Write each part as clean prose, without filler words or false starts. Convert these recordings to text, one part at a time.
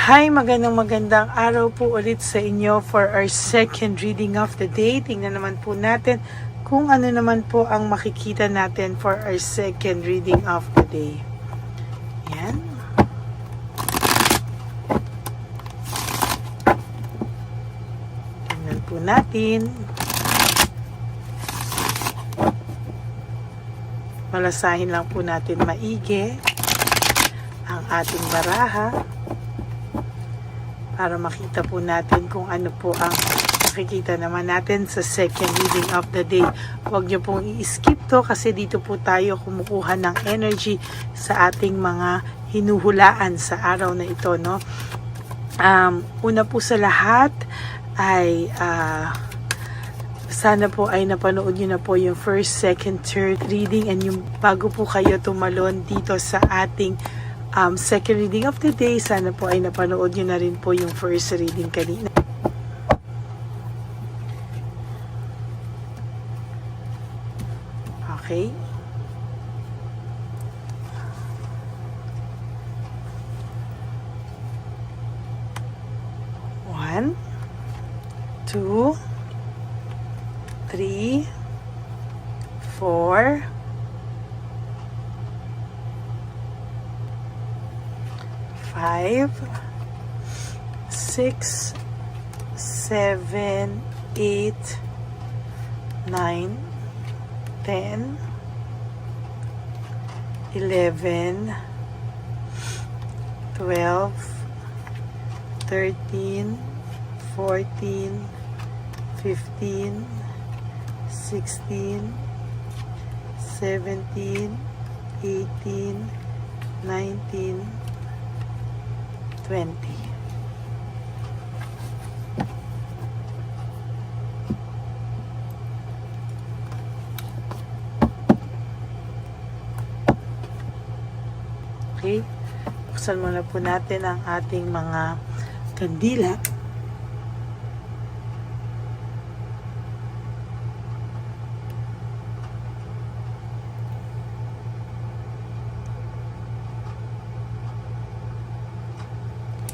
Hi, magandang araw po ulit sa inyo for our second reading of the day. Tingnan naman po natin kung ano naman po ang makikita natin for our second reading of the day. Yan. Tingnan po natin. Malasahin lang po natin maigi ang ating baraha para makita po natin kung ano po ang makikita naman natin sa second reading of the day. Huwag nyo pong i-skip to kasi dito po tayo kumukuha ng energy sa ating mga hinuhulaan sa araw na ito, no? Una po sa lahat ay sana po ay napanood nyo na po yung first, second, third reading, and yung bago po kayo tumalon dito sa ating second reading of the day, sana po ay napanood nyo na rin po yung first reading kanina. Okay. One, two, 3, 4, 5, 6, 7, 8, 9, 10, 11, 12, 13, 14, 15, 16, 17, 18, 19, 20. Okay, buksan muna po natin ang ating mga kandila.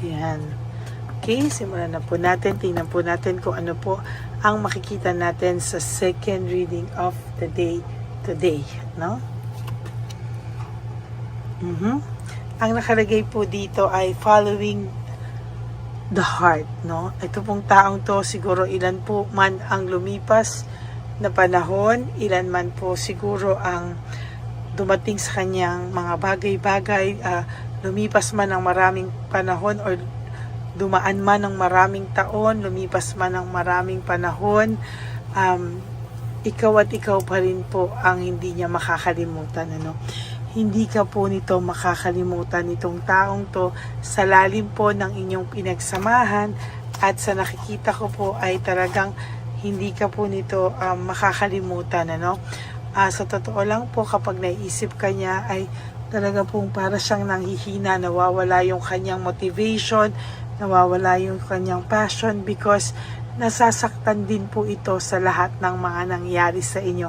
Yan. Okay, simulan na po natin. Tingnan po natin kung ano po ang makikita natin sa second reading of the day today, no? Ang nakalagay po dito ay following the heart, no? Ito pong taong to, siguro ilan po man ang lumipas na panahon, ilan man po siguro ang dumating sa kanyang mga bagay-bagay, lumipas man ng maraming panahon or dumaan man ng maraming taon, lumipas man ng maraming panahon, ikaw at ikaw pa rin po ang hindi niya makakalimutan, ano? Hindi ka po nito makakalimutan itong taong to sa lalim po ng inyong pinagsamahan, at sa nakikita ko po ay talagang hindi ka po nito makakalimutan, ano? Sa totoo lang po, kapag naisip ka niya ay talaga pong para siyang nanghihina, nawawala yung kanyang motivation, nawawala yung kanyang passion because nasasaktan din po ito sa lahat ng mga nangyari sa inyo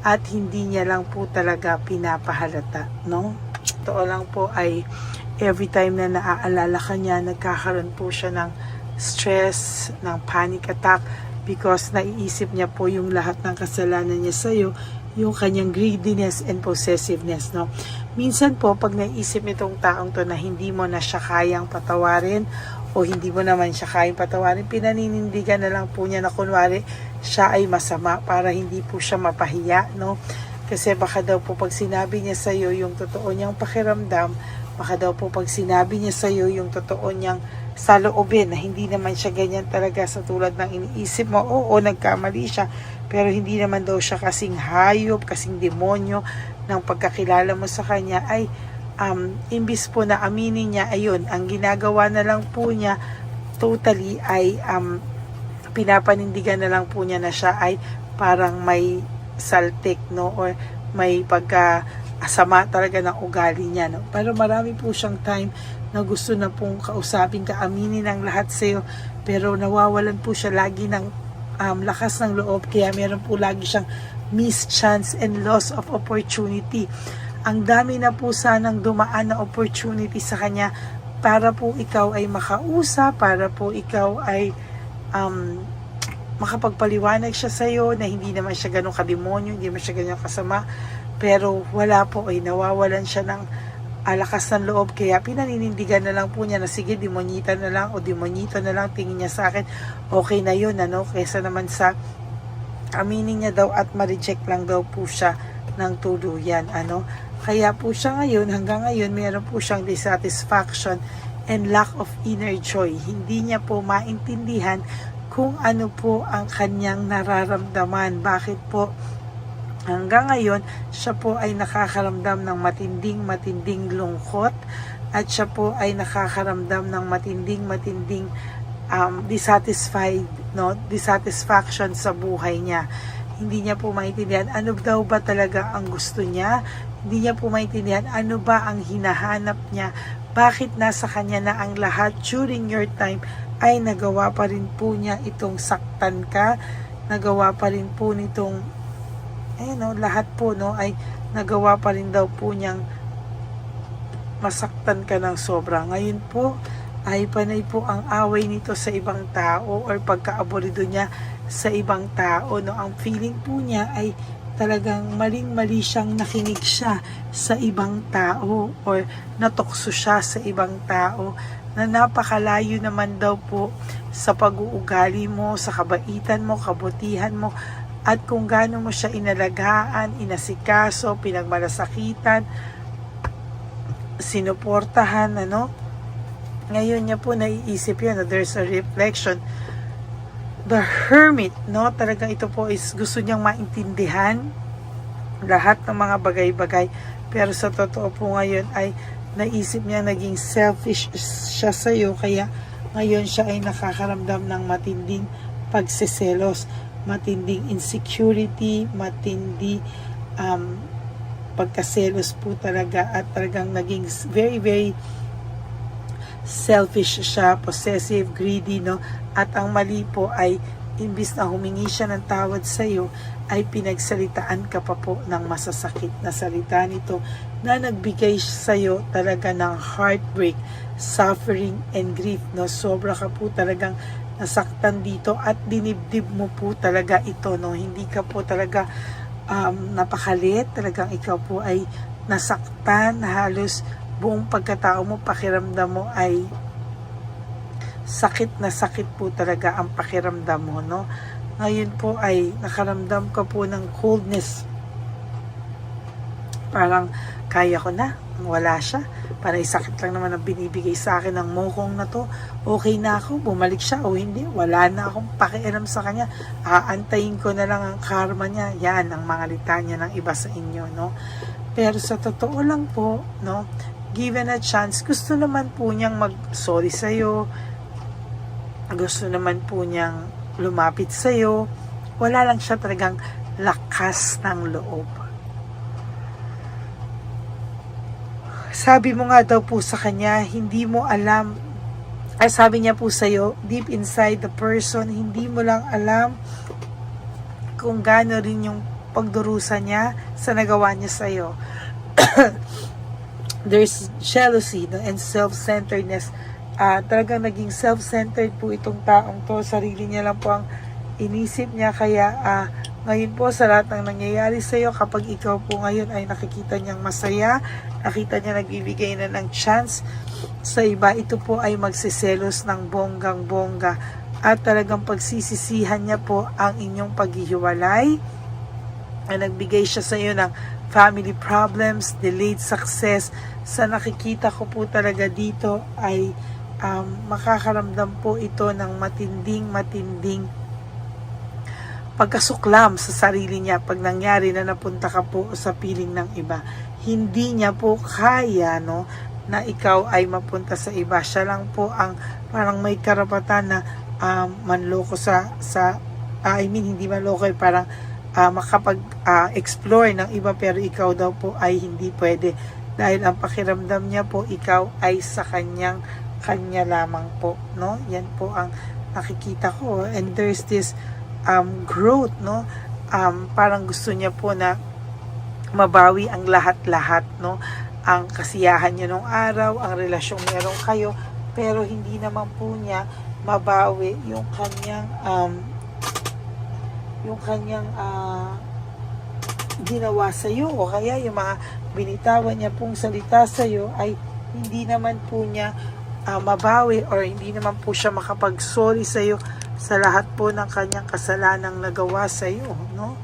at hindi niya lang po talaga pinapahalata, no? Totoo lang po ay every time na naaalala ka niya, nagkakaroon po siya ng stress, ng panic attack because naiisip niya po yung lahat ng kasalanan niya sa iyo, yung kanyang greediness and possessiveness, no? Minsan po, pag naisip nitong taong to na hindi mo na siya kayang patawarin o hindi mo naman siya kayang patawarin, pinaninindigan na lang po niya na kunwari siya ay masama para hindi po siya mapahiya, no? Kasi baka daw po pag sinabi niya sa iyo yung totoo niyang pakiramdam, baka daw po pag sinabi niya sa iyo yung totoo niyang saloobin na hindi naman siya ganyan talaga sa tulad ng iniisip mo, oo, nagkamali siya, pero hindi naman daw siya kasing hayop, kasing demonyo ng pagkakilala mo sa kanya, ay imbis po na aminin niya, ayun, ang ginagawa na lang po niya totally ay pinapanindigan na lang po niya na siya ay parang may saltik, no, or may pagkasama talaga ng ugali niya, no? Pero marami po siyang time na gusto na pong kausapin ka, aminin ang lahat sa'yo, pero nawawalan po siya lagi ng lakas ng loob, kaya meron po lagi siyang missed chance and loss of opportunity. Ang dami na po sanang dumaan na opportunity sa kanya para po ikaw ay makausap, para po ikaw ay makapagpaliwanag siya sa'yo na hindi naman siya ganun kademonyo, hindi naman siya ganun kasama, pero wala po ay nawawalan siya ng lakas ng loob, kaya pinaninindigan na lang po niya na sige, demonyita na lang o demonyito na lang, tingin niya sa akin, okay na yun, kesa naman sa aminin niya daw at ma-reject lang daw po siya ng tuluyan, kaya po siya ngayon, hanggang ngayon, meron po siyang dissatisfaction and lack of inner joy. Hindi niya po maintindihan kung ano po ang kanyang nararamdaman. Bakit po hanggang ngayon siya po ay nakakaramdam ng matinding lungkot, at siya po ay nakakaramdam ng matinding dissatisfaction sa buhay niya. Hindi niya po maintindihan ano daw ba talaga ang gusto niya. Hindi niya po maintindihan ano ba ang hinahanap niya. Bakit nasa kanya na ang lahat during your time ay nagawa pa rin po niya itong saktan ka, nagawa pa rin po nitong lahat po ay nagawa pa rin daw po niyang masaktan ka ng sobra. Ngayon po ay panay po ang away nito sa ibang tao or pagkaaborido niya sa ibang tao. Ang feeling po niya ay talagang maling-mali siyang nakinig siya sa ibang tao or natokso siya sa ibang tao na napakalayo naman daw po sa pag-uugali mo, sa kabaitan mo, kabutihan mo, at kung gaano mo siya inalagaan, inasikaso, pinagmalasakitan, sinuportahan, Ngayon niya po naiisip yun, there's a reflection. The Hermit, talagang ito po is gusto niyang maintindihan lahat ng mga bagay-bagay, pero sa totoo po ngayon ay naisip niya naging selfish siya sa iyo, kaya ngayon siya ay nakakaramdam ng matinding pagseselos, matinding insecurity, matindi pagkaselos po talaga, at talagang naging very selfish siya, possessive, greedy, at ang mali po ay imbis na humingi siya ng tawad sa iyo, ay pinagsalitaan ka pa po ng masasakit na salita nito na nagbigay sa iyo talaga ng heartbreak, suffering, and grief. Sobra ka po talagang nasaktan dito at dinibdib mo po talaga ito. Hindi ka po talaga napakalit, talagang ikaw po ay nasaktan, halos buong pagkatao mo, pakiramdam mo ay sakit na sakit po talaga ang pakiramdam mo, Ngayon po ay nakaramdam ka po ng coldness. Parang kaya ko na, wala siya. Parang sakit lang naman ang binibigay sa akin ng mokong na to. Okay na ako, bumalik siya o hindi. Wala na akong pakialam sa kanya. Aantayin ko na lang ang karma niya. Yan ang mga litanya ng iba sa inyo, Pero sa totoo lang po, given a chance, gusto naman po niyang mag-sorry sa'yo. Gusto naman po niyang lumapit sa'yo. Wala lang siya talagang lakas ng loob. Sabi mo nga daw po sa kanya, hindi mo alam, sabi niya po sa'yo, deep inside the person, hindi mo lang alam kung gaano rin yung pagdurusa niya sa nagawa niya sa'yo. There's jealousy and self-centeredness. Talagang naging self-centered po itong taong to. Sarili niya lang po ang inisip niya. Kaya ngayon po sa lahat ng nangyayari sa iyo, kapag ikaw po ngayon ay nakikita niyang masaya, nakita niya nagbibigay na ng chance sa iba, ito po ay magsiselos ng bonggang-bongga. At talagang pagsisisihan niya po ang inyong paghihiwalay. Nagbigay siya sa iyo ng family problems, delayed success. Sa nakikita ko po talaga dito ay makakaramdam po ito ng matinding pagkasuklam sa sarili niya pag nangyari na napunta ka po sa piling ng iba. Hindi niya po kaya na ikaw ay mapunta sa iba. Siya lang po ang parang may karapatan na manloko hindi manloko, parang makapag-explore ng iba, pero ikaw daw po ay hindi pwede dahil ang pakiramdam niya po ikaw ay sa kanya lamang po, Yan po ang nakikita ko, and there's this growth, parang gusto niya po na mabawi ang lahat-lahat, ang kasiyahan niya nung araw, ang relasyong meron kayo, pero hindi naman po niya mabawi yung kanyang ginawa sa iyo, o kaya yung mga binitawan niya pong salita sa iyo ay hindi naman po niya mabawi, or hindi naman po siya makapag-sorry sa iyo sa lahat po ng kanyang kasalanang nagawa sa iyo, no?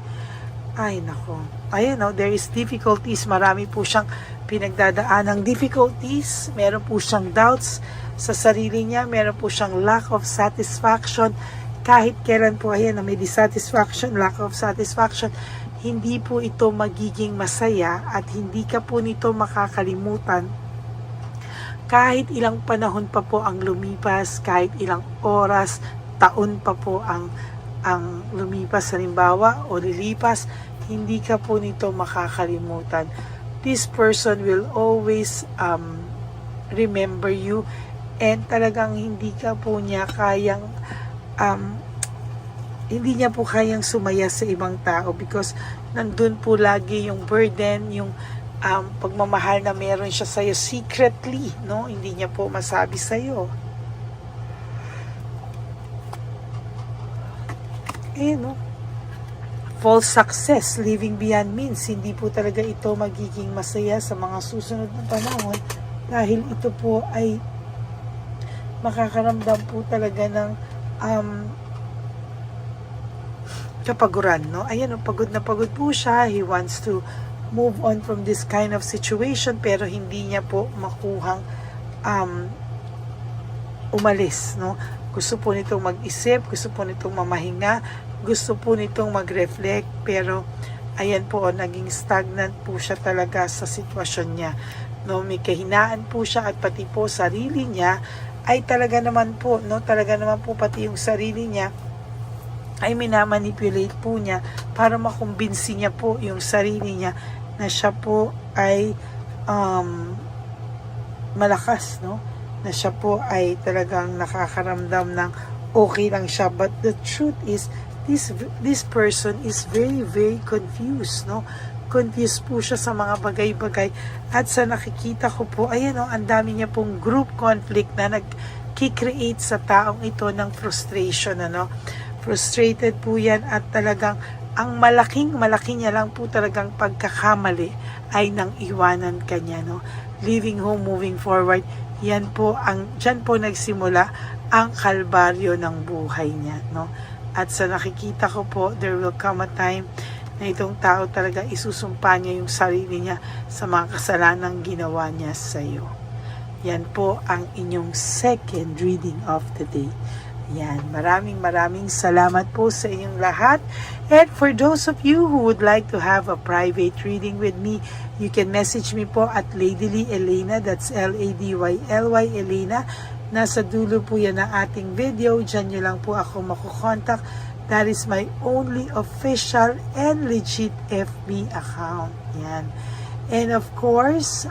Ay nako, ayun, no, there is difficulties, marami po siyang pinagdadaanang difficulties, meron po siyang doubts sa sarili niya, meron po siyang lack of satisfaction, kahit kailan po, ayan, na may dissatisfaction, lack of satisfaction, hindi po ito magiging masaya, at hindi ka po nito makakalimutan kahit ilang panahon pa po ang lumipas, kahit ilang oras, taon pa po ang lumipas, halimbawa, o lilipas, hindi ka po nito makakalimutan. This person will always remember you, and talagang hindi ka po niya kayang hindi niya po kayang sumaya sa ibang tao, because nandun po lagi yung burden, yung pagmamahal na meron siya sa'yo secretly, no? Hindi niya po masabi sa'yo. No? False success, living beyond means, hindi po talaga ito magiging masaya sa mga susunod na panahon, dahil ito po ay makakaramdam po talaga ng kapaguran, no? Ayan, pagod na pagod po siya. He wants to move on from this kind of situation, pero hindi niya po makuhang umalis, no? Gusto po nitong mag-isip, gusto po nitong mamahinga, gusto po nitong mag-reflect, pero ayan po, naging stagnant po siya talaga sa sitwasyon niya, no? May kahinaan po siya, at pati po sarili niya ay talaga naman po, no? Talaga naman po pati yung sarili niya ay minamanipulate po niya para makumbinsi niya po yung sarili niya na siya po ay malakas, no? Na siya po ay talagang nakakaramdam ng okay lang siya. But the truth is, this person is very, very confused, no? Confused po siya sa mga bagay-bagay. At sa nakikita ko po, ayan, no, ang dami niya pong group conflict na nag-create sa taong ito ng frustration, ano? Frustrated po yan, at talagang ang malaki niya lang po talagang pagkakamali ay nang iwanan kanya, no? Leaving home, moving forward, dyan po nagsimula ang kalbaryo ng buhay niya, no? At sa nakikita ko po, there will come a time na itong tao talaga isusumpa niya yung sarili niya sa mga kasalanang ginawa niya sa iyo. Yan po ang inyong second reading of the day. Yan, maraming salamat po sa inyong lahat. And for those of you who would like to have a private reading with me, you can message me po at Ladyly Elena, that's Ladyly Elena. Nasa dulo po yan ng ating video, dyan nyo lang po ako makukontak. That is my only official and legit FB account. Yan. And of course,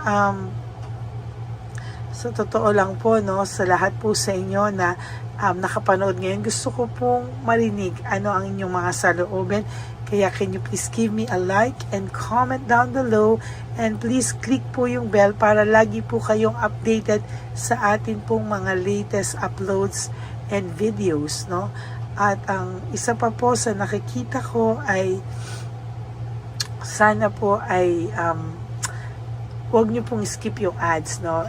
so totoo lang po, no, sa lahat po sa inyo na nakapanood ngayon, gusto ko pong marinig ano ang inyong mga saloobin. Kaya can you please give me a like and comment down below, and please click po yung bell para lagi po kayong updated sa atin pong mga latest uploads and videos, no? At ang isa pa po sa nakikita ko ay sana po ay huwag nyo pong skip yung ads, no?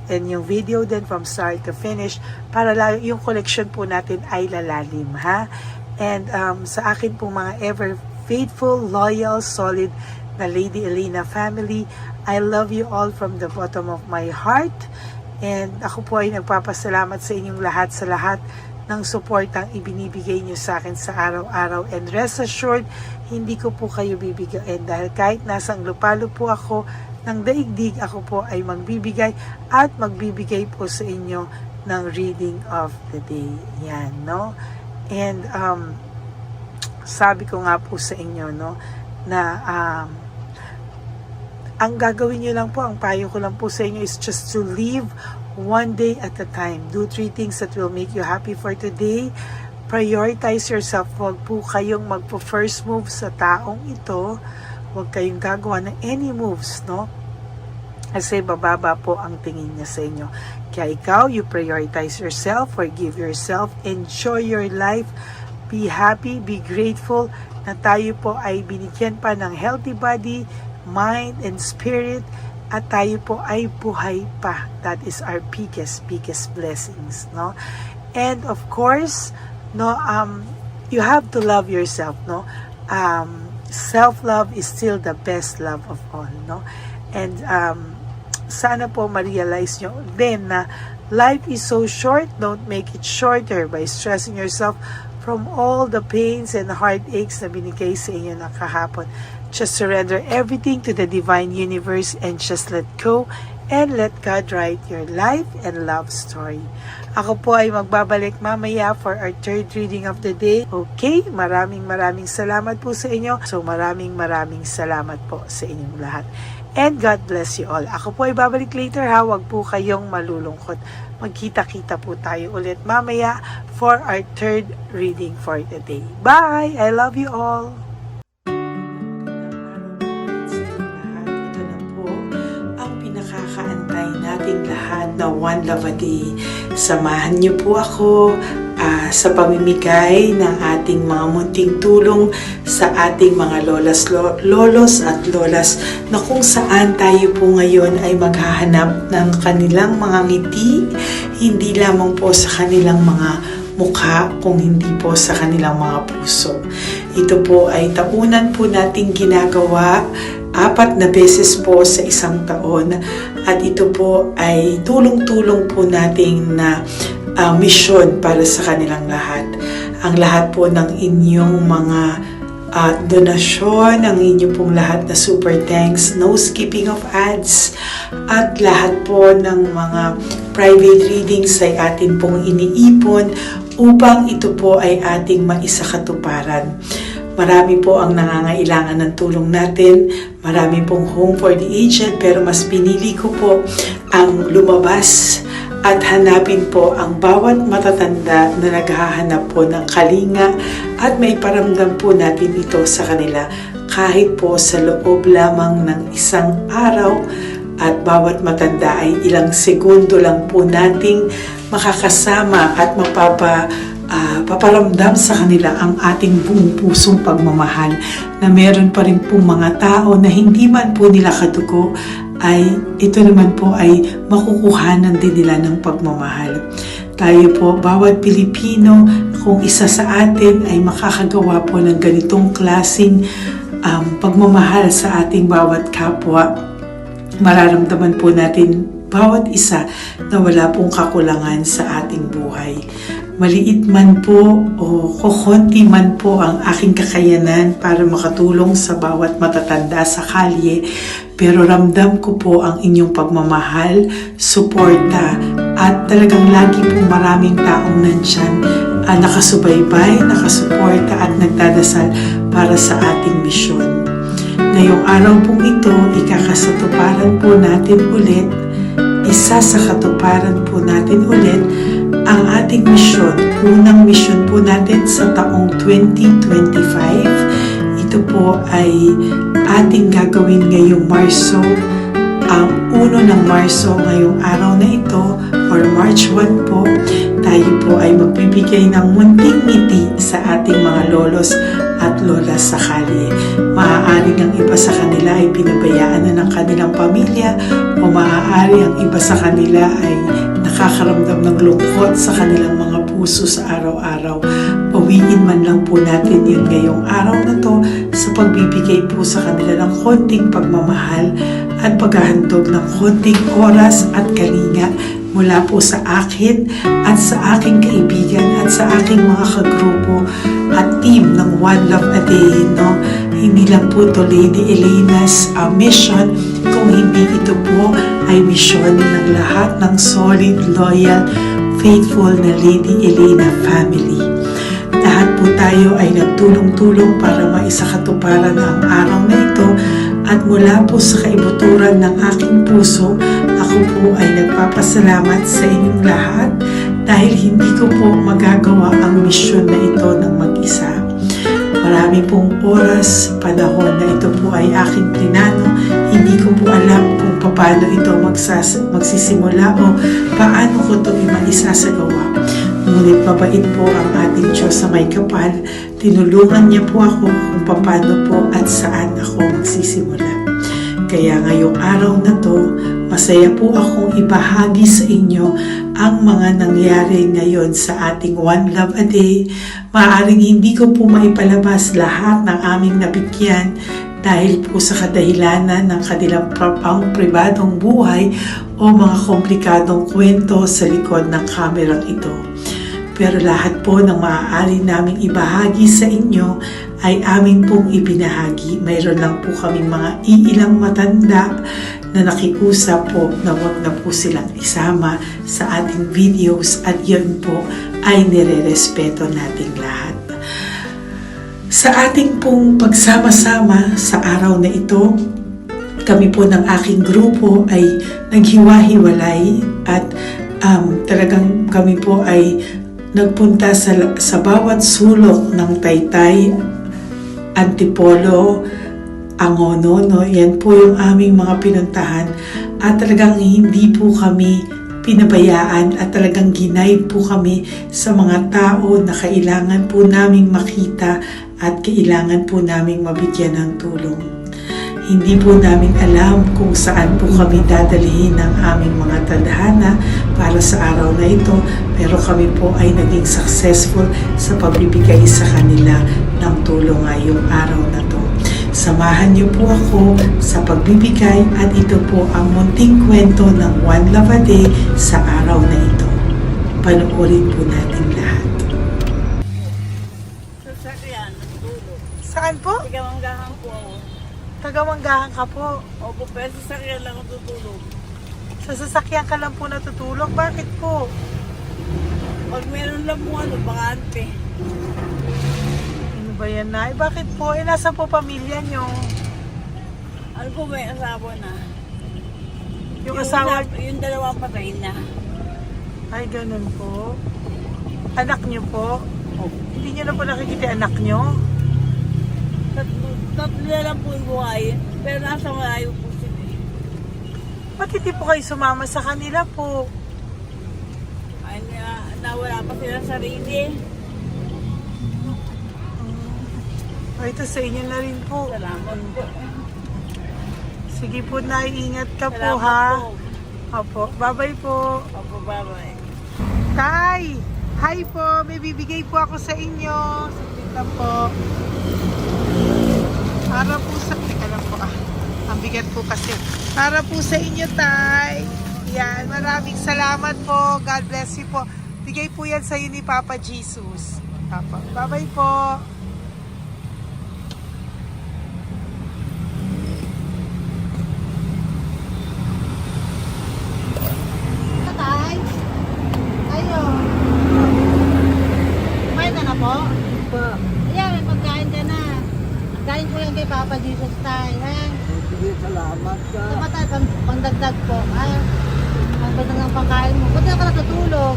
And yung video din from start to finish para yung collection po natin ay lalalim, ha? And sa akin pong mga ever faithful, loyal, solid na Lady Elena family, I love you all from the bottom of my heart. And ako po ay nagpapasalamat sa inyong lahat sa lahat ng suportang ibinibigay nyo sa akin sa araw-araw. And rest assured, hindi ko po kayo bibigyan dahil kahit nasang lupalo po ako ng daigdig, ako po ay magbibigay at magbibigay po sa inyo ng reading of the day. Yan, no? And sabi ko nga po sa inyo, no, na ang gagawin nyo lang po, ang payo ko lang po sa inyo is just to live one day at a time. Do 3 things that will make you happy for today. Prioritize yourself. Huwag po kayong magpo-first move sa taong ito. Huwag kayong gagawa ng any moves, no? Kasi bababa po ang tingin niya sa inyo. Kaya ikaw, you prioritize yourself, forgive yourself, enjoy your life, be happy, be grateful na tayo po ay binigyan pa ng healthy body, mind, and spirit, at tayo po ay buhay pa. That is our biggest blessings, no? And of course, no, you have to love yourself, no? Self-love is still the best love of all, no? And sana po ma-realize nyo din na life is so short. Don't make it shorter by stressing yourself from all the pains and heartaches na binigay sa inyo na kahapon. Just surrender everything to the divine universe and just let go and let God write your life and love story. Ako po ay magbabalik mamaya for our third reading of the day. Okay, maraming salamat po sa inyo. So maraming salamat po sa inyong lahat. And God bless you all. Ako po ay babalik later ha. Huwag po kayong malulungkot. Magkita-kita po tayo ulit mamaya for our third reading for the day. Bye! I love you all! Ito na po ang pinakakaantay nating lahat na One Love a Day. Samahan niyo po ako sa pamimigay ng ating mga munting tulong sa ating mga lolos at lolas na kung saan tayo po ngayon ay maghahanap ng kanilang mga ngiti, hindi lamang po sa kanilang mga mukha, kung hindi po sa kanilang mga puso. Ito po ay taunan po nating ginagawa 4 na beses po sa isang taon, at ito po ay tulong-tulong po nating na misyon para sa kanilang lahat. Ang lahat po ng inyong mga donasyon, ang inyong pong lahat na super thanks, no skipping of ads, at lahat po ng mga private readings ay atin pong iniipon upang ito po ay ating maisakatuparan. Marami po ang nangangailangan ng tulong natin. Marami pong home for the aged, pero mas pinili ko po ang lumabas at hanapin po ang bawat matatanda na naghahanap po ng kalinga at may paramdam po natin ito sa kanila kahit po sa loob lamang ng isang araw, at bawat matanda ay ilang segundo lang po nating makakasama at paparamdam sa kanila ang ating buong pusong pagmamahal, na meron pa rin po mga tao na hindi man po nila kadugo ay ito naman po ay makukuhanan din nila ng pagmamahal. Tayo po, bawat Pilipino, kung isa sa atin ay makakagawa po ng ganitong klaseng pagmamahal sa ating bawat kapwa, mararamdaman po natin bawat isa na wala pong kakulangan sa ating buhay. Maliit man po o kokonti man po ang aking kakayanan para makatulong sa bawat matatanda sa kalye, pero ramdam ko po ang inyong pagmamahal, suporta, at talagang lagi po maraming taong nandyan, nakasubaybay, nakasuporta at nagdadasal para sa ating misyon. Ngayong araw pong ito, ikakasatuparan po natin ulit, isa sa katuparan po natin ulit ang ating misyon. Unang misyon po natin sa taong 2025. Ito po ay ating gagawin ngayong Marso, ang 1 ng Marso, ngayong araw na ito, or March 1 po. Tayo po ay magbibigay ng munting ngiti sa ating mga lolos at lolas sa kalye. Maaari ang iba sa kanila ay pinabayaan na ng kanilang pamilya, o maaari ang iba sa kanila ay nakakaramdam ng lungkot sa kanilang mga puso sa araw-araw. Pawiin man lang po natin yun ngayong araw na to sa pagbibigay po sa kanila ng konting pagmamahal at paghahandog ng konting oras at kalinga mula po sa akin at sa aking kaibigan at sa aking mga kagrupo at team ng One Love a Day, no? Hindi lang po ito Lady Elena's mission, kung hindi ito po ay mission ng lahat ng solid, loyal, faithful na Lady Elena family. Lahat po tayo ay nagtulong-tulong para maisakatuparan ang araw na ito, at mula po sa kaibuturan ng aking puso, ako po ay nagpapasalamat sa inyong lahat dahil hindi ko po magagawa ang misyon na ito ng mag-isa. Marami pong oras, panahon na ito po ay aking plinano, hindi ko po alam kung paano ito magsisimula o paano ko ito maisasagawa. Ngunit mabait po ang ating Diyos sa may kapal. Tinulungan niya po ako kung paano po at saan ako magsisimula. Kaya ngayong araw na to, masaya po akong ibahagi sa inyo ang mga nangyari ngayon sa ating One Love a Day. Maaaring hindi ko po maipalabas lahat ng aming nabigyan dahil po sa kadahilanan ng kanilang pribadong buhay o mga komplikadong kwento sa likod ng kamerang ito. Pero lahat po ng maaari naming ibahagi sa inyo ay amin pong ibinahagi. Mayroon lang po kaming mga iilang matanda na nakiusap po na wag na po silang isama sa ating videos at yun po ay nire-respeto nating lahat. Sa ating pong pagsama-sama sa araw na ito, kami po ng aking grupo ay naghiwa-hiwalay at talagang kami po ay nagpunta sa bawat sulok ng Taytay, Antipolo, Angono, no? Yan po yung aming mga pinuntahan at talagang hindi po kami pinabayaan at talagang ginaid po kami sa mga tao na kailangan po naming makita at kailangan po naming mabigyan ng tulong. Hindi po namin alam kung saan po kami dadalhin ng aming mga tadhana para sa araw na ito, pero kami po ay naging successful sa pagbibigay sa kanila ng tulong ngayong araw na to. Samahan niyo po ako sa pagbibigay at ito po ang munting kwento ng One Love a Day sa araw na ito. Panoorin po natin lahat. Sasakyan, tulog. Saan po? Tagamanggahan po ako. Tagamanggahan ka po. Opo, pero sasakyan lang ako tutulog. Sa sasakyan ka lang po natutulog? Bakit po? Pag meron lang po bakante. Ano ba yan, Nay? Bakit po? Nasa po pamilya nyo? Ano po may asawa na? Yung asawa... Yung dalawa patay na. Ay, ganun po. Anak nyo po? Opo. Hindi nyo na po nakikita anak nyo? Tatlo na lang po yung buhay. Pero nasa malayo po sila. Ba't hindi po kayo sumama sa kanila po? Ay, nawala pa sila sa sarili. Ay, ito sa inyo na rin po. Salamat po. Sige po, Nay. Ingat ka po, Salamat ha? po. Opo. Bye-bye po. Opo, bye-bye. Tay! Hi po! May bibigay po ako sa inyo. Saglit lang po. Para po sa... Teka lang po, Ang bigat po kasi. Para po sa inyo, Tay. Yan. Maraming salamat po. God bless you po. Bigay po yan sa iyo ni Papa Jesus. Papa. Bye-bye po. Tay? Ayo. Kumain ka na po? Ayan, may pagkain ka na. Kain ko yan kay Papa Jesus, Tay. Ha? Sige, salamat ka. Tamatay, pangdagdag po. Ha? Ang ganda ng pagkain mo. Buti ka natutulog.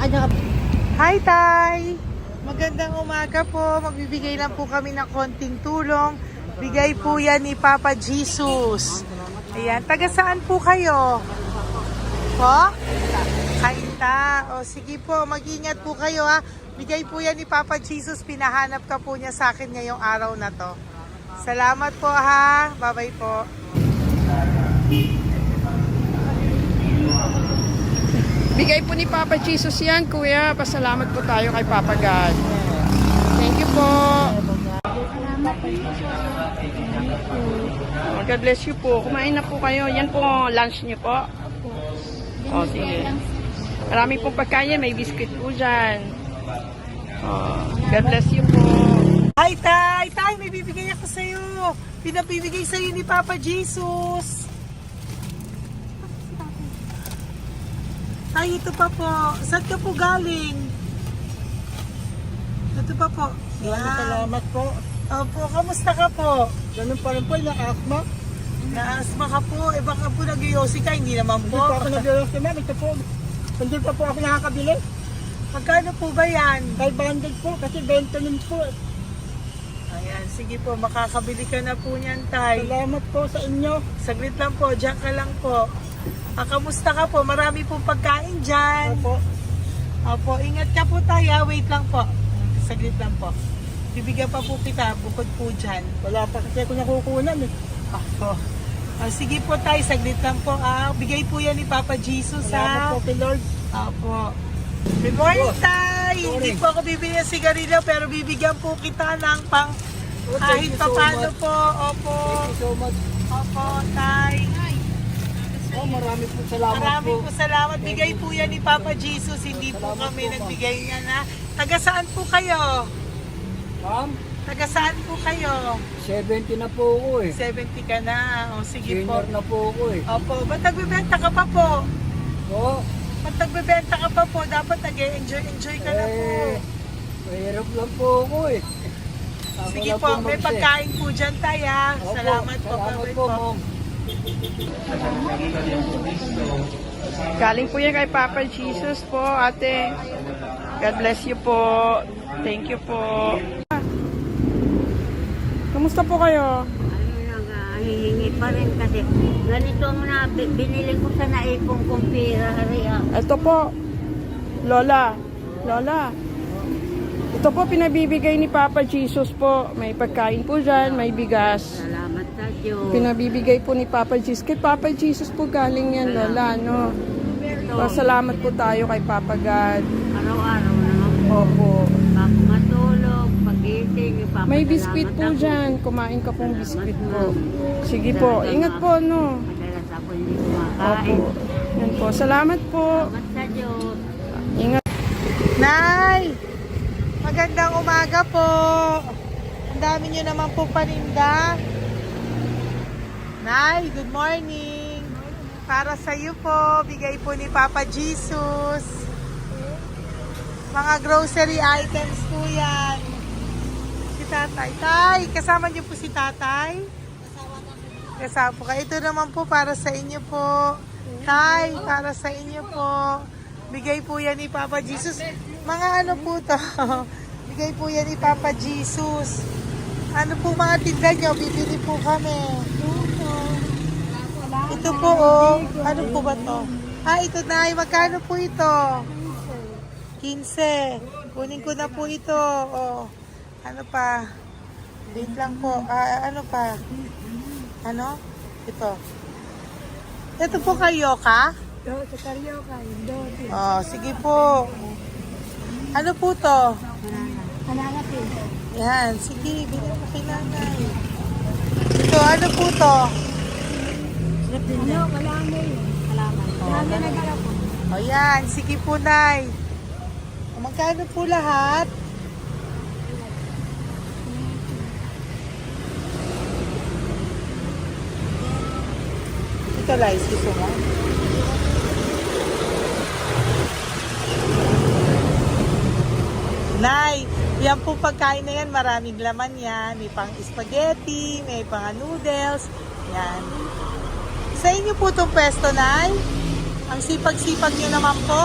Ayan ka. Hi, Tay! Magandang umaga po. Magbibigay lang po kami ng konting tulong. Bigay po yan ni Papa Jesus. Ayan. Taga saan po kayo? Po? Kainta. O sige po, mag-ingat po kayo, ha. Bigay po yan ni Papa Jesus. Pinahanap ka po niya sa akin ngayong araw na to. Salamat po, ha. Bye-bye po. Bigay po ni Papa Jesus yan, Kuya. Pasalamat po tayo kay Papa God. Thank you po. Oh, God bless you po. Kumain na po kayo. Yan po lunch niyo po. Oh, sige. Marami pong pagkain. May biscuit po dyan. Oh, God bless you po. Hi, Tay! Tay, may bibigay ako sa'yo. Pinabibigay sa'yo ni Papa Jesus. Tay, ito pa po. Saan ka po galing? Ito pa po. Maraming salamat po. Opo, kamusta ka po? Ganun pa rin po, na-asma. Naasma ka po. Eh baka po nag-yosi ka, hindi naman Hindi po. po ako nag-ios naman. Ito po. Hindi pa po ako nakakabili. Magkano po ba yan? 500 po kasi 20 po. Ayan, sige po, makakabili ka na po niyan, Tay. Salamat po sa inyo. Saglit lang po, diyan ka lang po. Kamusta ka po? Marami pong pagkain dyan. Opo. Opo, ingat ka po, Tay. Wait lang po. Saglit lang po. Bibigyan pa po kita, bukod po dyan. Wala pa kasi ako nakukunan eh. Opo. Sige po, Tay, saglit lang po. Bigay po yan ni Papa Jesus, Salamat po kay Lord. Opo. Good morning, Tay! Hindi po ako bibili ng sigarilyo, pero bibigyan po kita ng pang kahit Thank you pa so paano much. po. Opo. Thank you so much. Opo, Tay. Marami po salamat Maraming po. po salamat. Bigay po yan ni Papa Jesus. Hindi po Salamat kami po, nagbigay niya na. Taga saan po kayo? Ma'am, Taga saan po kayo? 70 na po ako eh. 70 ka na. O sige po. Senior na po ako eh. Opo. Ba't nagbibenta ka pa po? So, Ba't nagbibenta ka pa po? Dapat nag-enjoy ka na po. mahirap lang po ako eh. Ako Sige lang po, may mag-set. pagkain po dyan tayo. Opo, Salamat po. Salamat Bye-bye po, ma'am. Galing po yan kay Papa Jesus po, ate. God bless you po. Thank you po. Kamusta po kayo? Hihingi pa rin kasi ganito ang binili ko sa naipong kong pera. Ito po, Lola. Lola. Ito po pinabibigay ni Papa Jesus po. May pagkain po dyan, may bigas. Salamat sa Diyos. Pinabibigay po ni Papa Jesus. Kay Papa Jesus po galing yan, Lola, no? Salamat po tayo kay Papa God. Araw-araw naman po. Opo. Bago matulog, pagising, ipapasalamat May biskwit po ako. dyan. Kumain ka pong biskwit po. Sige po. Ingat po, no? Madalas ako hindi kumakain. Opo. Yan po. Salamat po. Salamat sa Diyos. Ingat. Nay! Magandang umaga po. Ang dami nyo naman po paninda. Nay, good morning. Para sa iyo po, bigay po ni Papa Jesus. Mga grocery items po yan. Si Tatay. Tay, kasama niyo po si Tatay? Kasama po kayo. Ito naman po para sa inyo po. Tay, para sa inyo po. Bigay po yan ni Papa Jesus. Mga ano po to? Bigay po yan ni Papa Jesus. Ano po mga tinda nyo? Bibili po kami. Ito po oh. Ano po ba to? Ito na. Magkano po ito? 15. Kunin ko na po ito. Oh. Ano pa? Wait lang po. Ano pa? Ano? Ito. Ito po kayo ka? Sa Carioca, Dote. Oh, sige po. Ano po to? Banana pin. Yan, sige, bigyan mo kay nanay. Ito, ano po to? Ano? Kalamay. Kalamay. Kalamay na gala po. O yan, sige po, nay. Magkano po lahat? Ito, Lice, gusto mo? Nay, yan po pagkain na yan, maraming laman yan. May pang spaghetti, may pang noodles. Yan. Sa inyo po itong pwesto, Nay? Ang sipag-sipag nyo naman po.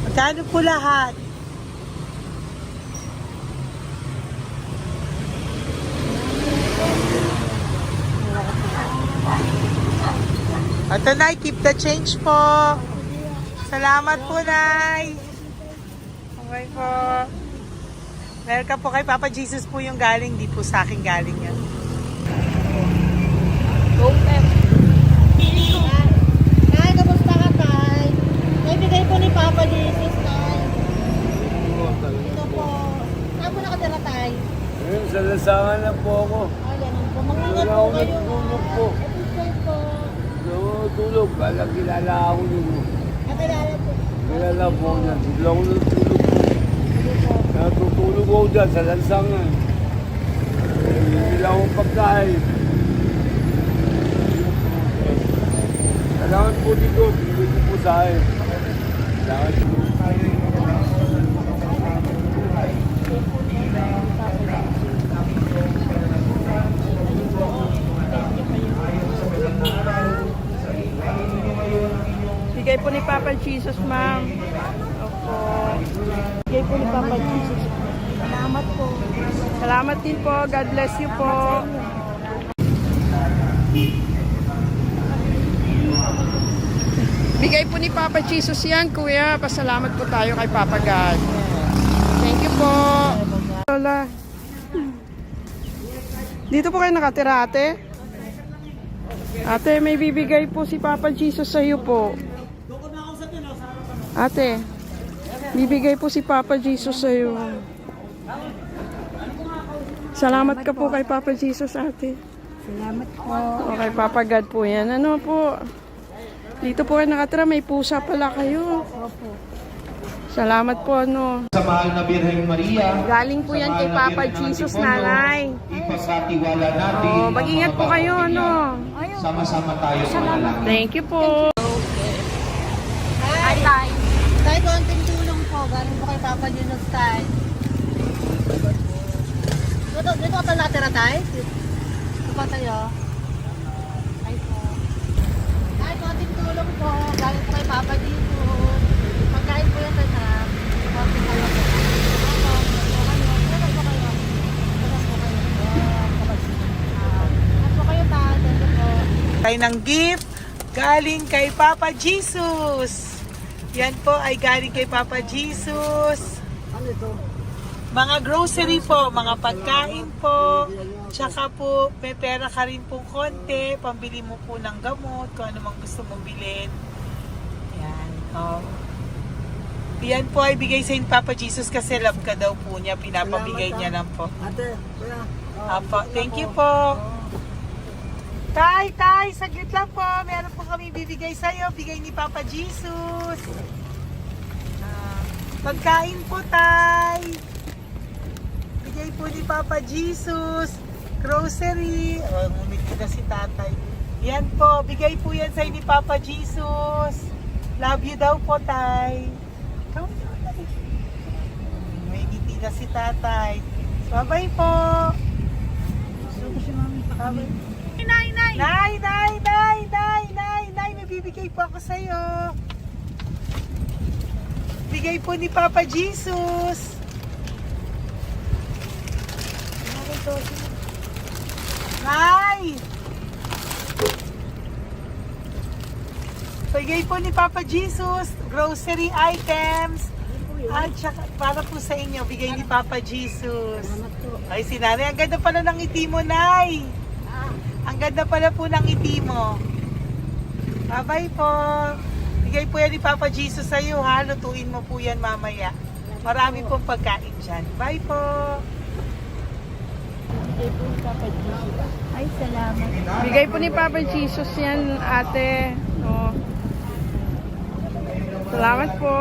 Magkano po lahat? Ito, Nay, keep the change po. Salamat po, Nay. Okay po. Welcome po kay Papa Jesus po yung galing, di po sa akin galing yan. Tay, kamusta ka, Tay? May bigay po ni Papa Jesus, Tay. Ito po. Saan po nakatira, Tay? Sa lasangan na po ako. Ganun po. Mag-ingat Wala po ako kayo. natulog po. Ito po. Natulog. Kala kilala ako nyo. Nakilala po. Kilala po niya. Bigla ako natulog po. Natutulog ako dyan sa lansangan. Bigla akong pagkain. Kailangan po dito. Bigla po sa akin. Kailangan po. Jesus, ma'am. Opo. Bigay po ni Papa Jesus. Salamat po. Salamat din po. God bless you po. Bigay po ni Papa Jesus yan, kuya. Pasalamat po tayo kay Papa God. Thank you po. Lola. Dito po kayo nakatira, ate? Ate, may bibigay po si Papa Jesus sa iyo po. Ate, bibigay po si Papa Jesus sa iyo. Salamat ka po kay Papa Jesus, ate. Salamat po. O kay Papa God po yan. Ano po? Dito po kayo nakatira, may pusa pala kayo. Opo. Salamat po, ano. Sa mahal na Birheng Maria. Galing po yan kay Papa Jesus, nanay. Ipagkatiwala natin. Oh, mag-ingat po kayo, ano. Sama-sama tayo manalangin. Thank you po. Hi, Tay. Tay, konting tulong po. Galing po kay Papa Jesus, Tay. Dito ka pala natira, Tay? Dito pa tayo. Ay po. Tay, konting tulong po. Galing po kay Papa Jesus. Pagkain po yan, Tay, ha? Konting tulong po. Ano po kayo? Ano po kayo, Tay? Thank you po. Tayo ng gift galing kay Papa Jesus. Yan po ay galing kay Papa Jesus. Mga grocery po, mga pagkain po. Tsaka po, may pera ka rin po konti. Pambili mo po ng gamot, kung ano mang gusto mong bilhin. Yan. Yan po ay bigay sa Papa Jesus kasi love ka daw po niya. Pinapabigay niya lang po. Ate, kuya. Apo, thank you po. Tay, saglit lang po. Meron po kami bibigay sa'yo. Bigay ni Papa Jesus. Pagkain po, Tay. Bigay po ni Papa Jesus. Grocery. Ngumiti na si Tatay. Yan po. Bigay po yan sa'yo ni Papa Jesus. Love you daw po, Tay. May ngiti na si Tatay. Bye-bye po. Bye-bye. Nay, may bibigay po ako sa'yo. Bigay po ni Papa Jesus. Nay! Bigay po ni Papa Jesus, grocery items. At saka, para po sa inyo, bigay ni Papa Jesus. Ay, si Nanay, ang ganda pala ng ngiti mo, Nay. Ang ganda pala po ng ngiti mo. Bye-bye po. Bigay po yan ni Papa Jesus sa iyo, ha? Lutuin mo po yan mamaya. Marami pong pagkain dyan. Bye po. Ay, salamat. Bigay po ni Papa Jesus yan, ate. Oh. Salamat po.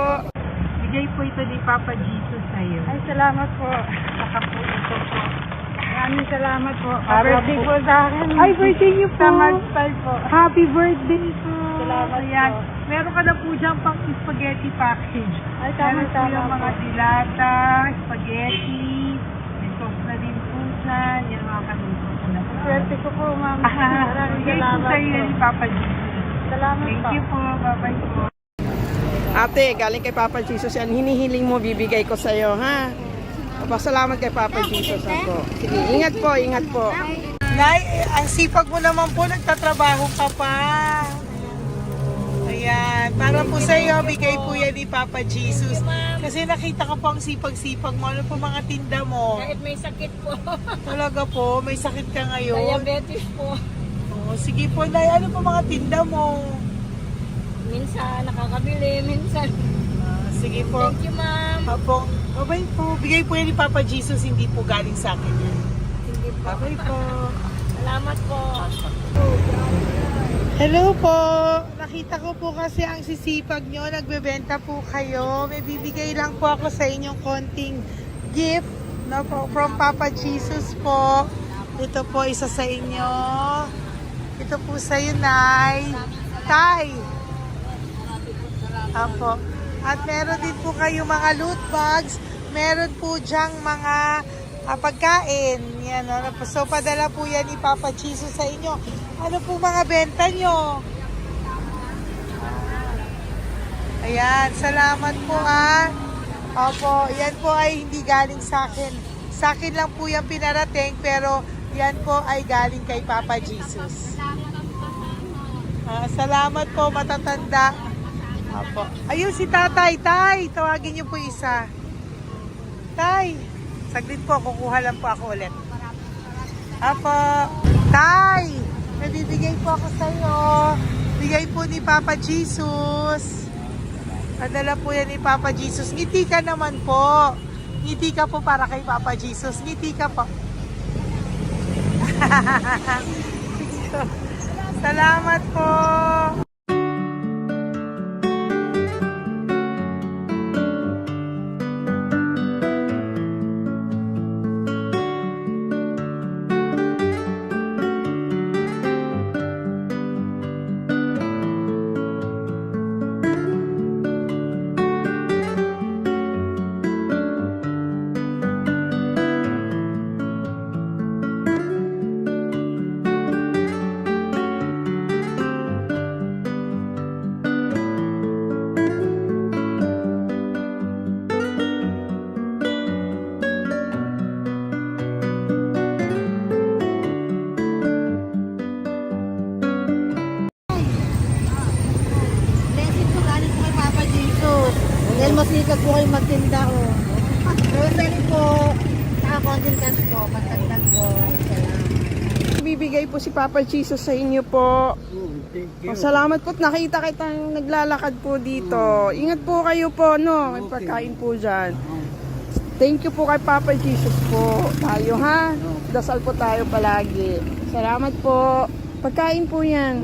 Bigay po ito ni Papa Jesus sa iyo. Ay, salamat po. Saka po ito po. Maraming salamat po. Birthday po sa akin. Ay, birthday niyo po. Sa March 5 po. Happy birthday po. Salamat Ayan. po. Meron ka na po dyan pang spaghetti package. Ay, Meron po tama-tama yung mga po. dilata, spaghetti, may sauce na din po dyan. Yan mga kaluto ko na po. Swerte ko po, ma'am. Maraming Bigay po salamat sa iyo po. ni Papa Jesus. Salamat Thank po. you po. Bye-bye po. Ate, galing kay Papa Jesus yan. Hinihiling mo, bibigay ko sa iyo, ha? Pasalamat kay Papa Jesus ako. Sige, ingat po, ingat po. Nay, ang sipag mo naman po, nagtatrabaho ka pa. Ayan, para po sa iyo, bigay po yan ni Papa Jesus. Kasi nakita ko po ang sipag-sipag mo. Ano po mga tinda mo? Kahit may sakit po. Talaga po, may sakit ka ngayon. Diabetes po. Oh, sige po, Nay, ano po mga tinda mo? Minsan nakakabili, minsan. Sige po. Thank you, ma'am. Apo, bye po. Bigay po yan ni Papa Jesus, hindi po galing sa akin yan. Sige po. Bye po. Salamat po. Hello po! Nakita ko po kasi ang sisipag nyo, nagbebenta po kayo. May bibigay lang po ako sa inyong konting gift, no, po, from Papa Jesus po. Ito po isa sa inyo. Ito po sa iyo, Nay. Tay! Apo. At meron din po kayo mga loot bags. Meron po dyang mga pagkain. Yan, ano. So, padala po yan ni Papa Jesus sa inyo. Ano po mga benta nyo? Ayan, salamat po Opo, yan po ay hindi galing sa akin. Sa akin lang po yung pinarating, pero yan po ay galing kay Papa Jesus. Salamat po, matatanda. Opo. Ayun si Tatay. Tay, tawagin niyo po isa. Tay, saglit po, kukuha lang po ako ulit. Opo. Tay, nabibigay po ako sa iyo. Bigay po ni Papa Jesus. Padala po yan ni Papa Jesus. Ngiti ka naman po. Ngiti ka po para kay Papa Jesus. Ngiti ka po. Salamat po. Blessing po galing po kay Papa Jesus. Dahil masikap po kayo magtinda ko. Rosary po. Saka content cash po. Pagtagdag po. Salamat. Bibigay po si Papa Jesus sa inyo po. Thank you. Salamat po. Nakita kitang naglalakad po dito. Ingat po kayo po, no? May pagkain po dyan. Thank you po kay Papa Jesus po. Tayo, ha? Dasal po tayo palagi. Salamat po. Pagkain po yan.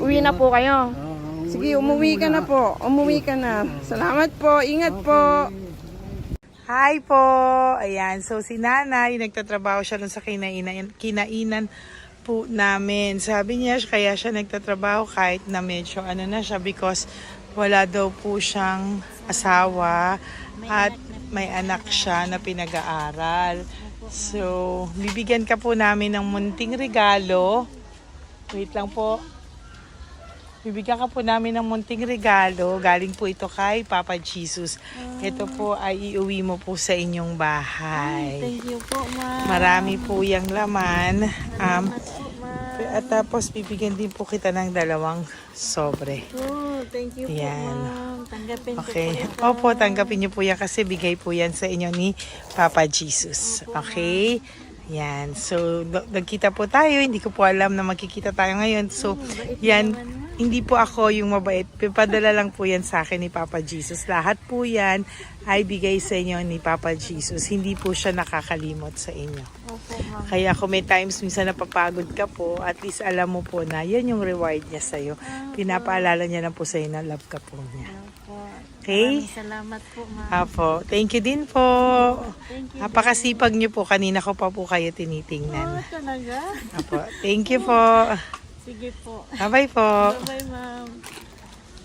Uwi na po kayo. Sige, umuwi ka na po. Umuwi ka na. Salamat po. Ingat po. Hi po! Ayan, so si nanay, nagtatrabaho siya dun sa kinainan po namin. Sabi niya, kaya siya nagtatrabaho kahit na medyo ano na siya because wala daw po siyang asawa at may anak siya na pinag-aaral. So, bibigyan ka po namin ng munting regalo. Wait lang po. Bibigyan ka po namin ng munting regalo. Galing po ito kay Papa Jesus. Ito po ay iuwi mo po sa inyong bahay. Thank you po, ma'am. Marami po yung laman. At tapos bibigyan din po kita ng 2 sobre. Oh, thank you po, Yan. ma'am. Tanggapin Okay. ko po. Opo, tanggapin niyo po yan kasi bigay po yan sa inyo ni Papa Jesus. Okay? Yan. So, nagkita po tayo. Hindi ko po alam na magkikita tayo ngayon. So, yan. Hindi po ako yung mabait. Padala lang po yan sa akin ni Papa Jesus. Lahat po yan ay bigay sa inyo ni Papa Jesus. Hindi po siya nakakalimot sa inyo. Opo, ma'am. Kaya kung may times minsan napapagod ka po, at least alam mo po na yan yung reward niya sa'yo. Pinapaalala niya na po sa'yo na love ka po niya. Opo. Okay? Maraming salamat po, ma'am. Apo. Thank you din po. Thank you. Napakasipag niyo po. Kanina ko pa po kayo tinitingnan. Talaga? Apo. Thank you po. Sige po. Bye-bye po. Bye-bye, ma'am.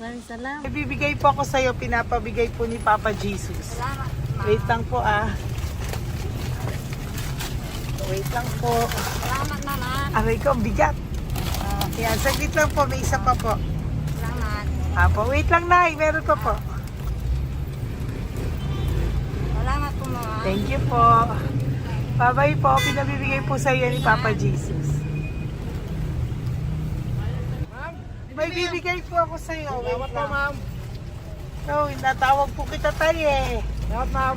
Maraming salamat. Ibibigay po ako sa'yo. Pinapabigay po ni Papa Jesus. Wait lang po Wait lang po. Salamat, ma'am. Aray ko, ang bigat. Yan, saglit lang po. May isa pa po. Salamat. Apo, wait lang na. Meron pa po. Salamat po, ma'am. Thank you po. Bye-bye po. Pinabibigay po sa iyo ni Papa Jesus. May bibigay po ako sa iyo. Wait lang. ma'am. No, natawag po kita tayo eh. Salamat, ma'am.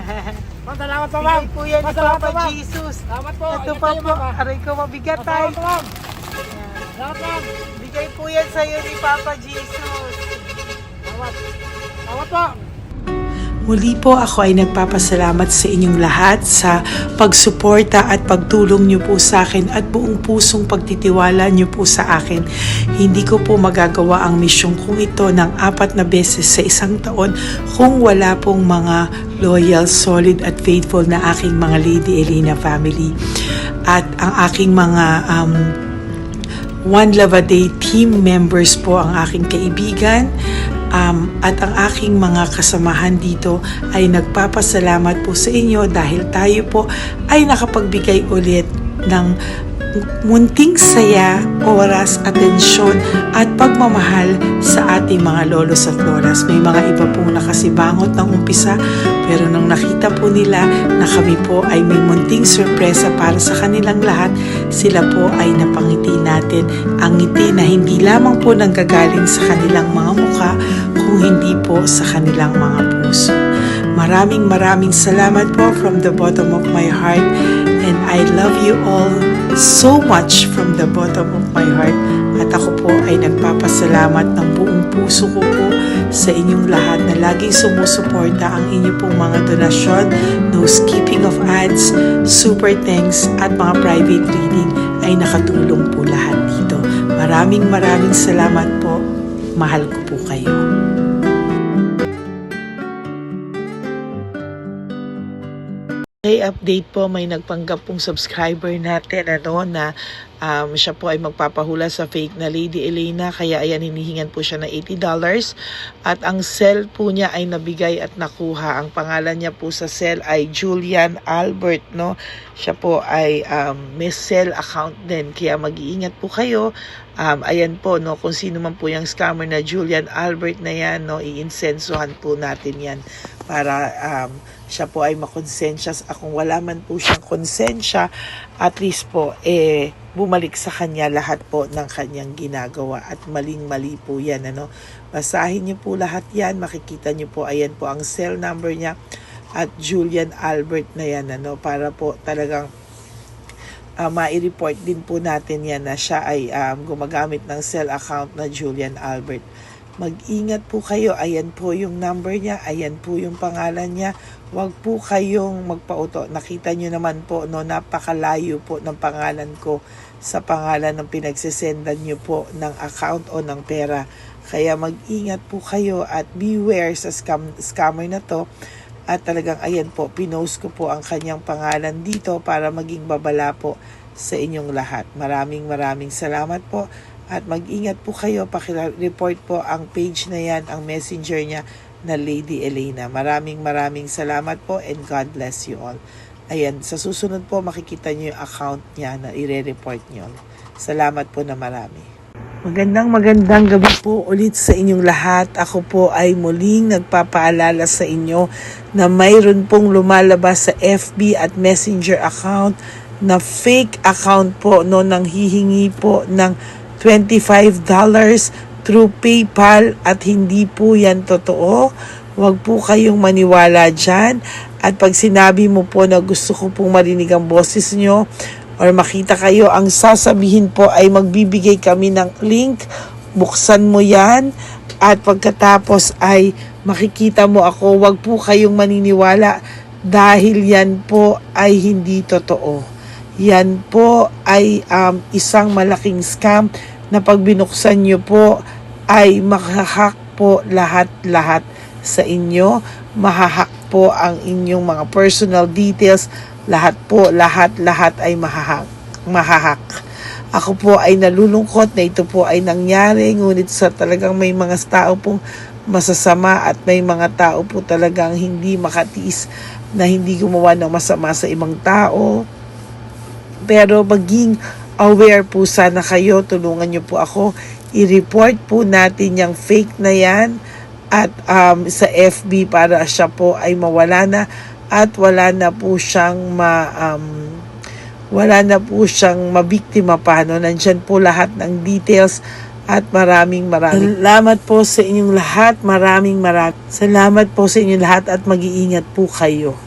Ma'am, salamat po, Bigay po yan ni Salamat Papa po, ma'am. Jesus. Salamat po. Ito Ingat pa kayo, po. ma'am. Aray ko, mabigat tayo. Salamat po, ma'am. Salamat, ma'am. Bigay po yan sa iyo ni Papa Jesus. Salamat. Salamat po. Muli po ako ay nagpapasalamat sa inyong lahat sa pagsuporta at pagtulong niyo po sa akin at buong pusong pagtitiwala niyo po sa akin. Hindi ko po magagawa ang misyong kong ito ng 4 na beses sa isang taon kung wala pong mga loyal, solid at faithful na aking mga Lady Elena family. At ang aking mga One Love a Day team members po ang aking kaibigan. At ang aking mga kasamahan dito ay nagpapasalamat po sa inyo dahil tayo po ay nakapagbigay ulit ng munting saya, oras, atensyon at pagmamahal sa ating mga lolos at lolas. May mga iba pong nakasibangot ng umpisa, pero nung nakita po nila na kami po ay may munting sorpresa para sa kanilang lahat, sila po ay napangiti natin. Ang ngiti na hindi lamang po nanggagaling sa kanilang mga mukha, kung hindi po sa kanilang mga puso. Maraming salamat po from the bottom of my heart, and I love you all so much from the bottom of my heart. At ako po ay nagpapasalamat ng buong puso ko po sa inyong lahat na laging sumusuporta. Ang inyo pong mga donasyon, no skipping of ads, super thanks at mga private reading ay nakatulong po lahat dito. Maraming salamat po. Mahal ko po kayo. Okay, update po, may nagpanggap pong subscriber natin na siya po ay magpapahula sa fake na Lady Elena, kaya ayan, hinihingan po siya na $80 at ang cell po niya ay nabigay at nakuha. Ang pangalan niya po sa cell ay Julian Albert, no? Siya po ay may cell account din, kaya mag-iingat po kayo. Ayan po, no, kung sino man po yung scammer na Julian Albert na yan, no, iinsensuhan po natin yan para siya po ay makonsensya. Kung wala man po siyang konsensya, at least po bumalik sa kanya lahat po ng kanyang ginagawa, at maling-mali po yan, ano. Basahin niyo po lahat yan, makikita niyo po, ayan po ang cell number niya at Julian Albert na yan, ano, para po talagang mai-report din po natin yan na siya ay gumagamit ng cell account na Julian Albert. Mag-ingat po kayo. Ayan po yung number niya, ayan po yung pangalan niya. Huwag po kayong magpauto. Nakita nyo naman po, no, napakalayo po ng pangalan ko sa pangalan ng pinagsisendan nyo po ng account o ng pera. Kaya mag-ingat po kayo at beware sa scammer na to. At talagang ayan po, pinost ko po ang kanyang pangalan dito para maging babala po sa inyong lahat. Maraming salamat po. At mag-ingat po kayo, pakireport po ang page na yan, ang messenger niya na Lady Elena. Maraming salamat po, and God bless you all. Ayan, sa susunod po makikita niyo yung account niya na ire-report niyo. Salamat po na marami. Magandang gabi po ulit sa inyong lahat. Ako po ay muling nagpapaalala sa inyo na mayroon pong lumalabas sa FB at Messenger account na fake account po, no, nang hihingi po ng $25 through PayPal, at hindi po yan totoo. Huwag po kayong maniwala dyan. At pag sinabi mo po na gusto ko pong marinig ang boses nyo or makita kayo, ang sasabihin po ay magbibigay kami ng link, buksan mo yan, at pagkatapos ay makikita mo ako. Huwag po kayong maniniwala dahil yan po ay hindi totoo. Yan po ay isang malaking scam na pag binuksan nyo po ay mahahack po lahat sa inyo. Mahahack po ang inyong mga personal details. Lahat ay mahahack. Ako po ay nalulungkot na ito po ay nangyari, ngunit sa talagang may mga tao pong masasama at may mga tao po talagang hindi makatiis na hindi gumawa ng masama sa ibang tao. Pero maging aware po sana kayo, tulungan nyo po ako, i-report po natin yung fake na yan at sa FB para siya po ay mawala na at wala na po siyang mabiktima pa, no? Nandyan po lahat ng details at maraming salamat po sa inyong lahat. Maraming salamat po sa inyong lahat at mag-iingat po kayo.